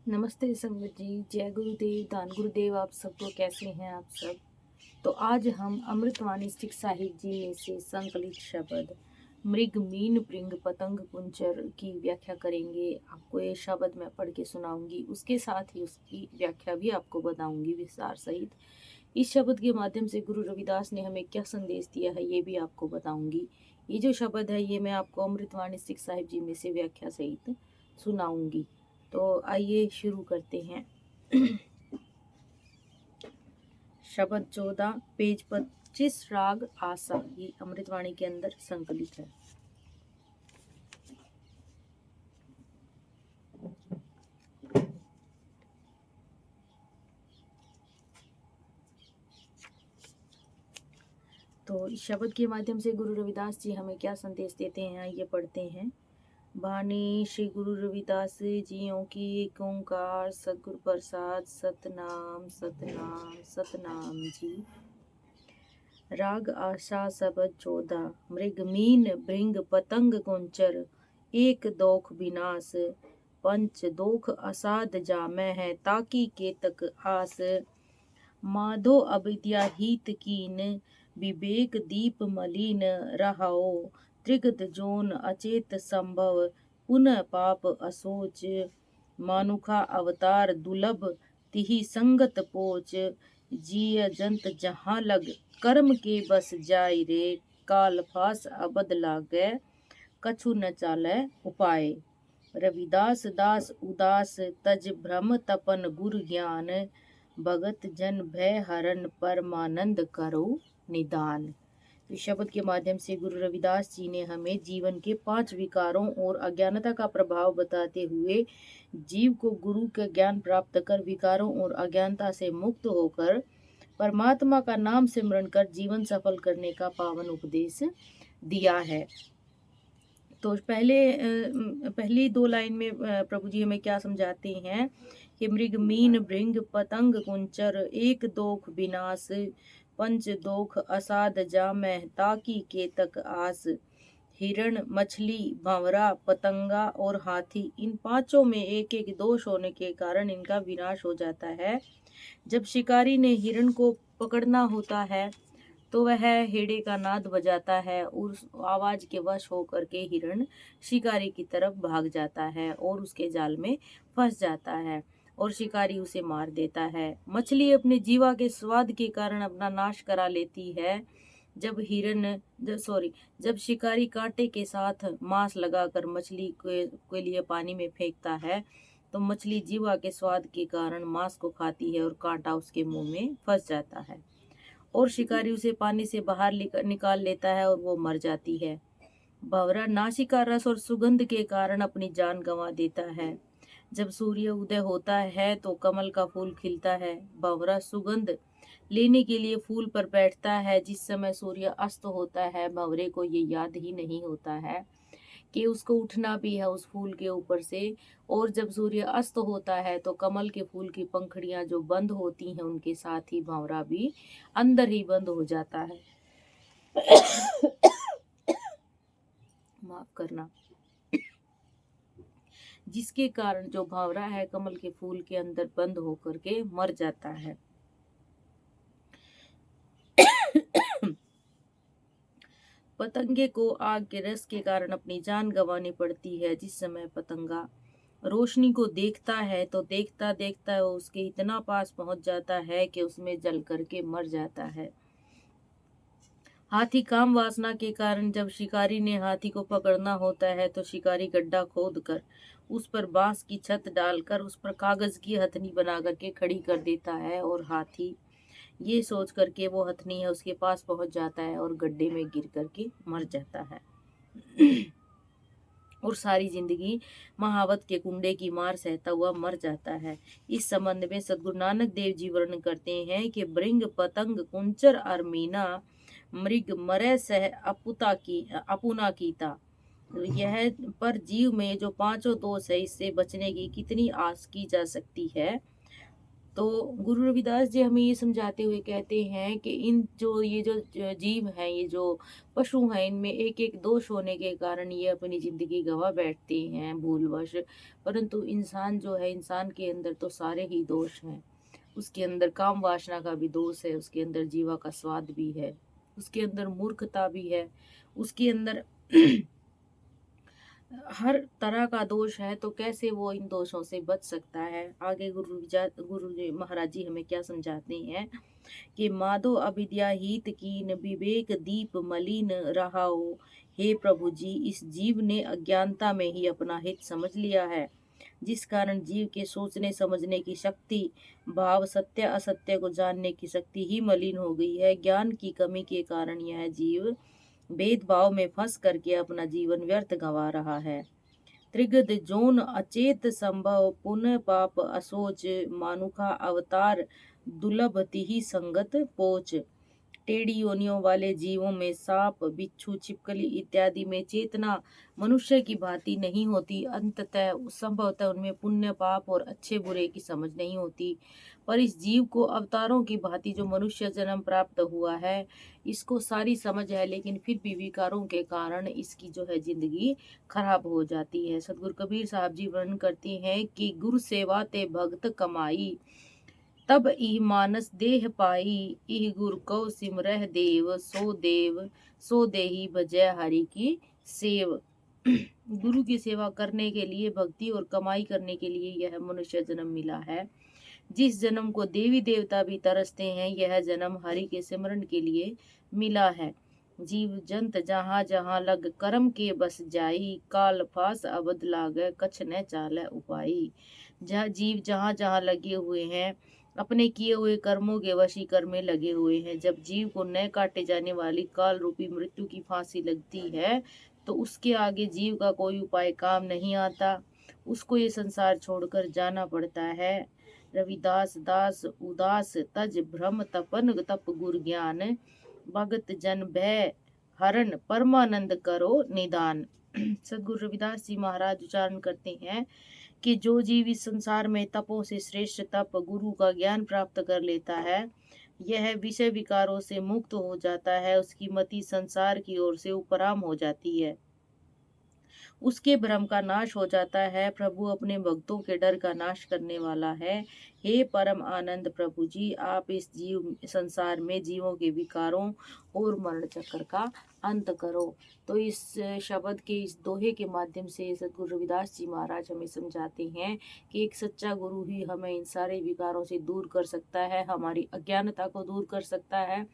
नमस्ते संगत जी, जय गुरुदेव, दान गुरुदेव। आप सबको कैसे हैं आप सब। तो आज हम अमृतवाणी सिख साहिब जी में से संकलित शब्द मृग मीन प्रिंग पतंग कुंचर की व्याख्या करेंगे। आपको ये शब्द मैं पढ़ के सुनाऊंगी, उसके साथ ही उसकी व्याख्या भी आपको बताऊंगी विस्तार सहित। इस शब्द के माध्यम से गुरु रविदास ने हमें क्या संदेश दिया है ये भी आपको बताऊंगी। ये जो शब्द है ये मैं आपको अमृतवाणी सिख साहिब जी में से व्याख्या सहित सुनाऊंगी। तो आइए शुरू करते हैं। शब्द 14 पेज 25 राग आशा, ये अमृतवाणी के अंदर संकलित है। तो इस शब्द के माध्यम से गुरु रविदास जी हमें क्या संदेश देते हैं ये पढ़ते हैं। बानी श्री गुरु रविदास जियों की एक ओंकार सतगुरु प्रसाद सतनाम सतनाम सतनाम जी। राग आशा शब्द 14 मृग मीन भृंग पतंग कुंचर एक दोख विनाश पंच दोख असाध जामै है ताकि केतक आस। माधो अविद्या हित कीन विवेक दीप मलिन रहाओ त्रिगत जोन अचेत संभव पुनः पाप असोच। मानुखा अवतार दुलभ तिहि संगत पोच जिय जंत जहाँ लग कर्म के बस जाय रे काल फास अबद लागै कछु न चालै उपाय। रविदास दास उदास तज भ्रम तपन गुर ज्ञान भगत जन भय हरण परमानंद करो निदान। इस शब्द के माध्यम से गुरु रविदास जी ने हमें जीवन के 5 विकारों और अज्ञानता का प्रभाव बताते हुए जीव को गुरु का ज्ञान प्राप्त कर विकारों और अज्ञानता से मुक्त होकर परमात्मा का नाम सिमरण कर जीवन सफल करने का पावन उपदेश दिया है। तो पहली 2 लाइन में प्रभु जी हमें क्या समझाते हैं कि मृग मीन भृंग पतंग कुंचर एक दोख विनाश पंच दोख असाध जामै ताकि केतक आस। हिरण मछली भंवरा पतंगा और हाथी, इन पांचों में एक एक दोष होने के कारण इनका विनाश हो जाता है। जब शिकारी ने हिरण को पकड़ना होता है तो वह हेड़े का नाद बजाता है, उस आवाज के वश होकर के हिरण शिकारी की तरफ भाग जाता है और उसके जाल में फंस जाता है और शिकारी उसे मार देता है। मछली अपने जीवा के स्वाद के कारण अपना नाश करा लेती है। जब शिकारी कांटे के साथ मांस लगाकर मछली के लिए पानी में फेंकता है तो मछली जीवा के स्वाद के कारण मांस को खाती है और कांटा उसके मुंह में फंस जाता है और शिकारी उसे पानी से बाहर निकाल लेता है और वो मर जाती है। भंवरा नासिका रस और सुगंध के कारण अपनी जान गंवा देता है। जब सूर्य उदय होता है तो कमल का फूल खिलता है। भंवरा सुगंध लेने के लिए फूल पर बैठता है। जिस समय सूर्य अस्त होता है भंवरे को ये याद ही नहीं होता है कि उसको उठना भी है उस फूल के ऊपर से। और जब सूर्य अस्त होता है तो कमल के फूल की पंखड़ियां जो बंद होती हैं उनके साथ ही भंवरा भी अंदर ही बंद हो जाता है। माफ करना। जिसके कारण जो भंवरा है कमल के फूल के अंदर बंद होकर के मर जाता है। पतंगे को आग के रस के कारण अपनी जान गंवानी पड़ती है। जिस समय पतंगा रोशनी को देखता है तो देखता देखता उसके इतना पास पहुंच जाता है कि उसमें जल करके मर जाता है। हाथी काम वासना के कारण जब शिकारी ने हाथी को पकड़ना होता है तो शिकारी गड्ढा खोद कर उस पर बांस की छत डालकर उस पर कागज की हथनी बना करके खड़ी कर देता है और हाथी ये सोच करके वो हथनी है उसके पास पहुंच जाता है और गड्ढे में गिर करके मर जाता है और सारी जिंदगी महावत के कुंडे की मार सहता हुआ मर जाता है। इस संबंध में सद्गुरु नानक देव जी वर्णन करते हैं कि भृंग पतंग कुंचर और मीना मृग मरे सह अपुना कीता। यह पर जीव में जो 5 दोष है इससे बचने की कितनी आस की जा सकती है। तो गुरु रविदास जी हमें ये समझाते हुए कहते हैं कि इन जो ये जो जीव हैं, ये जो पशु हैं, इनमें एक एक दोष होने के कारण ये अपनी जिंदगी गंवा बैठते हैं भूलवश। परंतु इंसान जो है, इंसान के अंदर तो सारे ही दोष हैं। उसके अंदर काम वासना का भी दोष है, उसके अंदर जीवा का स्वाद भी है, उसके अंदर मूर्खता भी है, उसके अंदर हर तरह का दोष है। तो कैसे वो इन दोषों से बच सकता है? आगे गुरु जी महाराज जी हमें क्या समझाते हैं कि माधो अविद्या हित कीन विवेक दीप मलिन रहाओ। हे प्रभु जी, इस जीव ने अज्ञानता में ही अपना हित समझ लिया है, जिस कारण जीव के सोचने समझने की शक्ति, भाव, सत्य असत्य को जानने की शक्ति ही मलिन हो गई है। ज्ञान की कमी के कारण यह जीव भेदभाव में फंस करके अपना जीवन व्यर्थ गंवा रहा है। त्रिगद जोन अचेत संभव पुनः पाप असोच, मानुखा अवतार दुर्लभ तिहि संगत पोच। टेढ़ी योनियों वाले जीवों में सांप, बिच्छू, छिपकली इत्यादि में चेतना मनुष्य की भांति नहीं होती। अंततः संभवतः उनमें पुण्य पाप और अच्छे बुरे की समझ नहीं होती। पर इस जीव को अवतारों की भांति जो मनुष्य जन्म प्राप्त हुआ है, इसको सारी समझ है, लेकिन फिर भी विकारों के कारण इसकी जो है जिंदगी खराब हो जाती है। सतगुरु कबीर साहब जी वर्णन करते हैं कि गुरु सेवा ते भक्त कमाई, तब इह मानस देह पाई। इह गुर को सिमरह देव सो देही बजय हरि की सेव। गुरु की सेवा करने के लिए, भक्ति और कमाई करने के लिए यह मनुष्य जन्म मिला है। जिस जन्म को देवी देवता भी तरसते हैं, यह जन्म हरि के सिमरन के लिए मिला है। जीव जंत जहाँ जहाँ लग कर्म के बस जाई, काल फास अबद लाग कछ न चाल उपाई। जहाँ जीव जहाँ जहाँ लगे हुए हैं, अपने किए हुए कर्मों के वशीकरण में लगे हुए हैं। जब जीव को न काटे जाने वाली काल रूपी मृत्यु की फांसी लगती है, तो उसके आगे जीव का कोई उपाय काम नहीं आता। उसको ये संसार छोड़कर जाना पड़ता है। रविदास दास उदास तज भ्रम तपन तप गुर ज्ञान, भगत जन भय हरण परमानंद करो निदान। सदगुरु रविदास जी महाराज उच्चारण करते हैं कि जो जीव इस संसार में तपों से श्रेष्ठ तप गुरु का ज्ञान प्राप्त कर लेता है, यह विषय विकारों से मुक्त हो जाता है। उसकी मति संसार की ओर से उपराम हो जाती है, उसके भ्रम का नाश हो जाता है। प्रभु अपने भक्तों के डर का नाश करने वाला है। हे परम आनंद प्रभु जी, आप इस जीव संसार में जीवों के विकारों और मरण चक्र का अंत करो। तो इस शब्द के, इस दोहे के माध्यम से सद्गुरु रविदास जी महाराज हमें समझाते हैं कि एक सच्चा गुरु ही हमें इन सारे विकारों से दूर कर सकता है, हमारी अज्ञानता को दूर कर सकता है।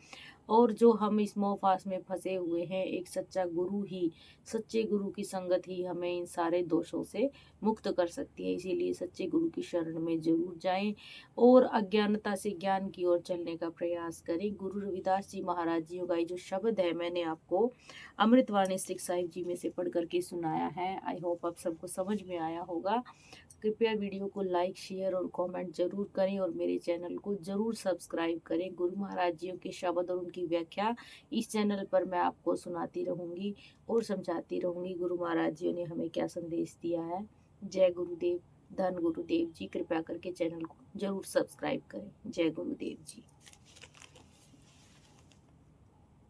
और जो हम इस मोह फास में फंसे हुए हैं, एक सच्चा गुरु ही, सच्चे गुरु की संगत ही हमें इन सारे दोषों से मुक्त कर सकती है। इसीलिए सच्चे गुरु की शरण में जरूर जाएं और अज्ञानता से ज्ञान की ओर चलने का प्रयास करें। गुरु रविदास जी महाराज जी का ये जो शब्द है, मैंने आपको अमृतवाणी सिख साहिब जी में से पढ़ करके सुनाया है। आई होप आप सबको समझ में आया होगा। कृपया वीडियो को लाइक, शेयर और कमेंट जरूर करें और मेरे चैनल को जरूर सब्सक्राइब करें। गुरु महाराज जी के शब्द और उनकी व्याख्या इस चैनल पर मैं आपको सुनाती रहूंगी और समझाती रहूंगी। गुरु महाराज जी ने हमें क्या संदेश दिया है। जय गुरुदेव, धन गुरुदेव जी। कृपया करके चैनल को जरूर सब्सक्राइब करें। जय गुरुदेव जी।